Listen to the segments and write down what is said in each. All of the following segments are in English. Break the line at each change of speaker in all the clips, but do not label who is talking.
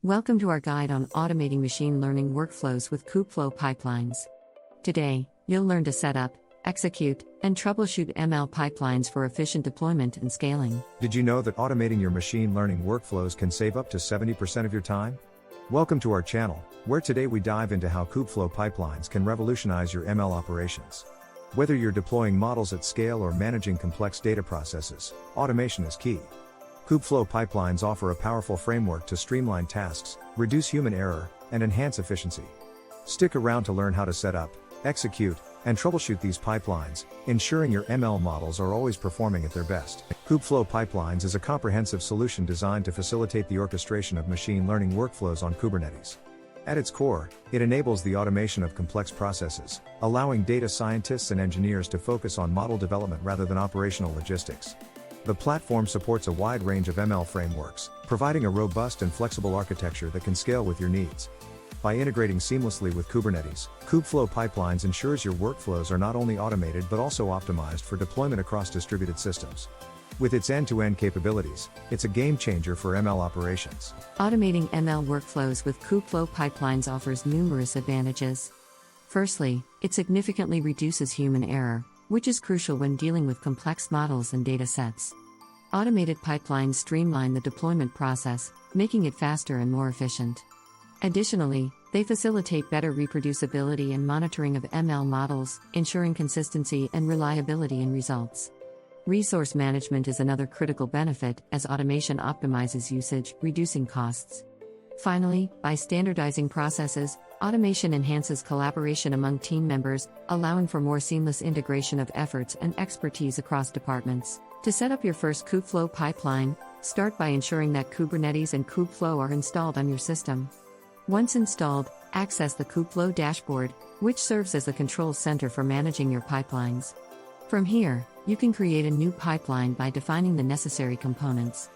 Welcome to our guide on automating machine learning workflows with Kubeflow Pipelines. Today, you'll learn to set up, execute, and troubleshoot ML pipelines for efficient deployment and scaling.
Did you know that automating your machine learning workflows can save up to 70% of your time? Welcome to our channel, where today we dive into how Kubeflow Pipelines can revolutionize your ML operations. Whether you're deploying models at scale or managing complex data processes, automation is key. Kubeflow Pipelines offer a powerful framework to streamline tasks, reduce human error, and enhance efficiency. Stick around to learn how to set up, execute, and troubleshoot these pipelines, ensuring your ML models are always performing at their best. Kubeflow Pipelines is a comprehensive solution designed to facilitate the orchestration of machine learning workflows on Kubernetes. At its core, it enables the automation of complex processes, allowing data scientists and engineers to focus on model development rather than operational logistics. The platform supports a wide range of ML frameworks, providing a robust and flexible architecture that can scale with your needs. By integrating seamlessly with Kubernetes, Kubeflow Pipelines ensures your workflows are not only automated but also optimized for deployment across distributed systems. With its end-to-end capabilities, it's a game changer for ML operations.
Automating ML workflows with Kubeflow Pipelines offers numerous advantages. Firstly, it significantly reduces human error, which is crucial when dealing with complex models and data sets. Automated pipelines streamline the deployment process, making it faster and more efficient. Additionally, they facilitate better reproducibility and monitoring of ML models, ensuring consistency and reliability in results. Resource management is another critical benefit, as automation optimizes usage, reducing costs. Finally, by standardizing processes, automation enhances collaboration among team members, allowing for more seamless integration of efforts and expertise across departments. To set up your first Kubeflow pipeline, start by ensuring that Kubernetes and Kubeflow are installed on your system. Once installed, access the Kubeflow dashboard, which serves as the control center for managing your pipelines. From here, you can create a new pipeline by defining the necessary components.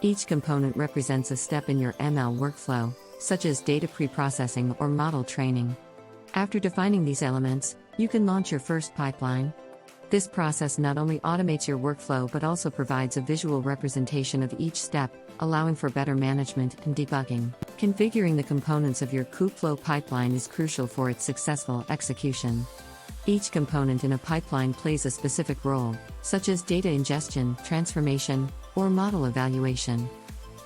Each component represents a step in your ML workflow, such as data preprocessing or model training. After defining these elements, you can launch your first pipeline. This process not only automates your workflow but also provides a visual representation of each step, allowing for better management and debugging. Configuring the components of your Kubeflow pipeline is crucial for its successful execution. Each component in a pipeline plays a specific role, such as data ingestion, transformation, or model evaluation.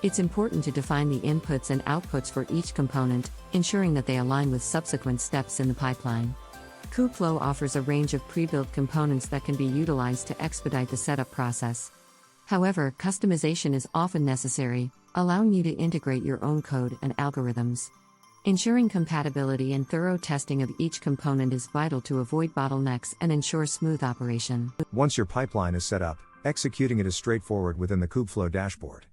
It's important to define the inputs and outputs for each component, ensuring that they align with subsequent steps in the pipeline. Kubeflow offers a range of pre-built components that can be utilized to expedite the setup process. However, customization is often necessary, allowing you to integrate your own code and algorithms. Ensuring compatibility and thorough testing of each component is vital to avoid bottlenecks and ensure smooth operation.
Once your pipeline is set up, executing it is straightforward within the Kubeflow dashboard.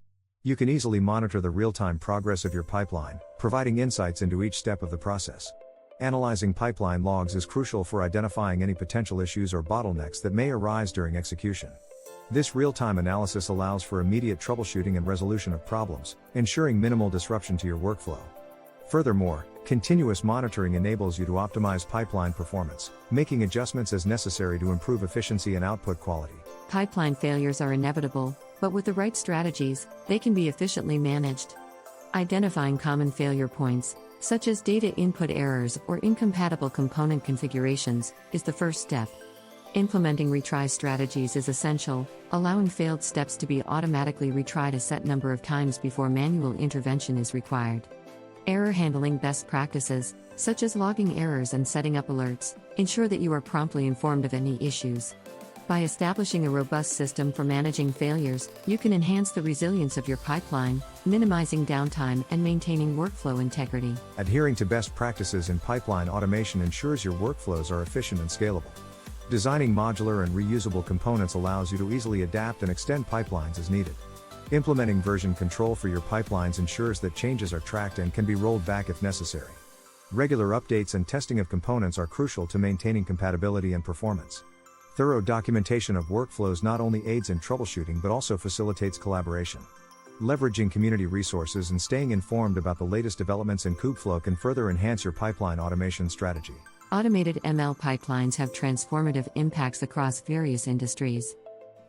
You can easily monitor the real-time progress of your pipeline, providing insights into each step of the process. Analyzing pipeline logs is crucial for identifying any potential issues or bottlenecks that may arise during execution. This real-time analysis allows for immediate troubleshooting and resolution of problems, ensuring minimal disruption to your workflow. Furthermore, continuous monitoring enables you to optimize pipeline performance, making adjustments as necessary to improve efficiency and output quality.
Pipeline failures are inevitable, but with the right strategies, they can be efficiently managed. Identifying common failure points, such as data input errors or incompatible component configurations, is the first step. Implementing retry strategies is essential, allowing failed steps to be automatically retried a set number of times before manual intervention is required. Error handling best practices, such as logging errors and setting up alerts, ensure that you are promptly informed of any issues. By establishing a robust system for managing failures, you can enhance the resilience of your pipeline, minimizing downtime and maintaining workflow integrity.
Adhering to best practices in pipeline automation ensures your workflows are efficient and scalable. Designing modular and reusable components allows you to easily adapt and extend pipelines as needed. Implementing version control for your pipelines ensures that changes are tracked and can be rolled back if necessary. Regular updates and testing of components are crucial to maintaining compatibility and performance. Thorough documentation of workflows not only aids in troubleshooting but also facilitates collaboration. Leveraging community resources and staying informed about the latest developments in Kubeflow can further enhance your pipeline automation strategy.
Automated ML pipelines have transformative impacts across various industries.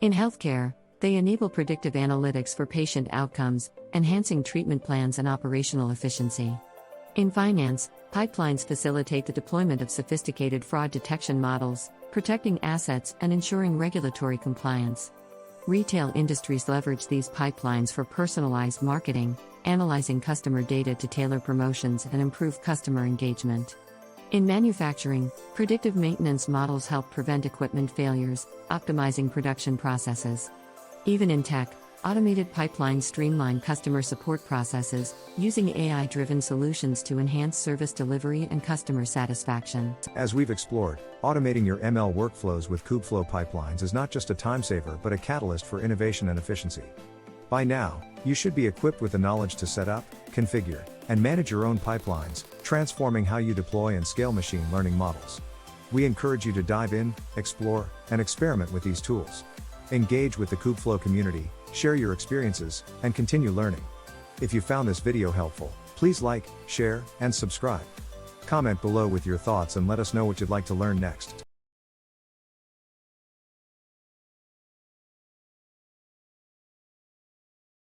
In healthcare, they enable predictive analytics for patient outcomes, enhancing treatment plans and operational efficiency. In finance, pipelines facilitate the deployment of sophisticated fraud detection models, protecting assets and ensuring regulatory compliance. Retail industries leverage these pipelines for personalized marketing, analyzing customer data to tailor promotions and improve customer engagement. In manufacturing, predictive maintenance models help prevent equipment failures, optimizing production processes. Even in tech, automated pipelines streamline customer support processes, using AI-driven solutions to enhance service delivery and customer satisfaction.
As we've explored, automating your ML workflows with Kubeflow pipelines is not just a time saver but a catalyst for innovation and efficiency. By now, you should be equipped with the knowledge to set up, configure, and manage your own pipelines, transforming how you deploy and scale machine learning models. We encourage you to dive in, explore, and experiment with these tools. Engage with the Kubeflow community, share your experiences, and continue learning. If you found this video helpful, please like, share, and subscribe. Comment below with your thoughts and let us know what you'd like to learn next.